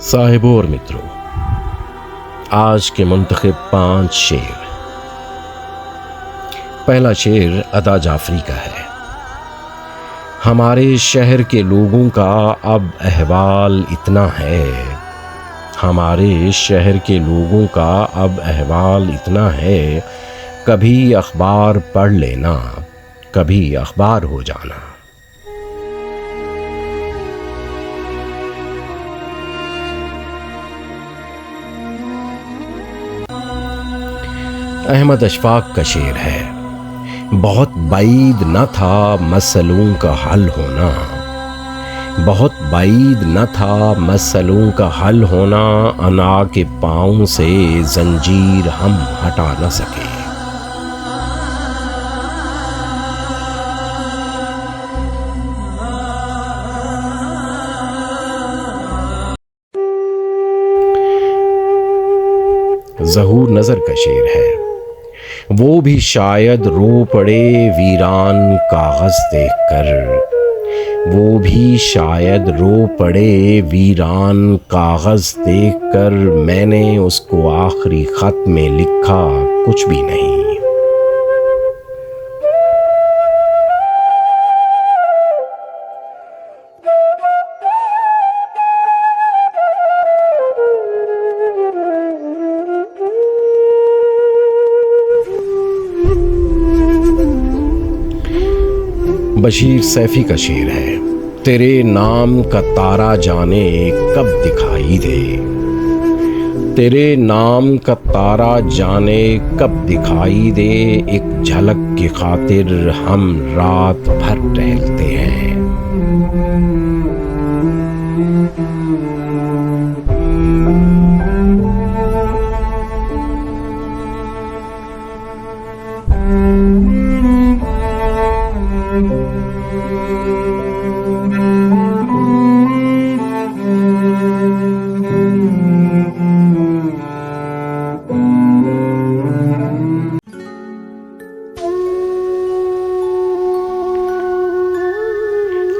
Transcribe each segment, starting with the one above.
साहिबों और मित्रों, आज के मुंतखब 5 शेर। पहला शेर अदा जाफरी का है। हमारे शहर के लोगों का अब अहवाल इतना है, हमारे शहर के लोगों का अब अहवाल इतना है, कभी अखबार पढ़ लेना, कभी अखबार हो जाना। अहमद अशफाक का शेर है। बहुत बाईद न था मसलों का हल होना, बहुत बाईद न था मसलों का हल होना, अना के पाँव से जंजीर हम हटा न सके। ज़हूर नज़र का शेर है। वो भी शायद रो पड़े वीरान कागज़ देखकर, वो भी शायद रो पड़े वीरान कागज़ देखकर, मैंने उसको आखिरी ख़त में लिखा कुछ भी नहीं। बशीर सैफी का शेर है। तेरे नाम का तारा जाने कब दिखाई दे, तेरे नाम का तारा जाने कब दिखाई दे, एक झलक की खातिर हम रात भर टहलते हैं।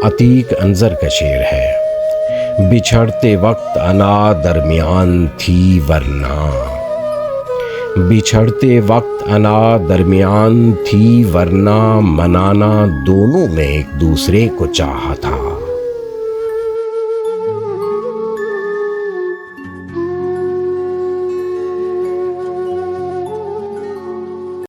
अतीक अंजर का शेर है। बिछड़ते वक्त अना दरमियान थी वरना, बिछड़ते वक्त अना दरमियान थी वरना, मनाना दोनों में एक दूसरे को चाहा था।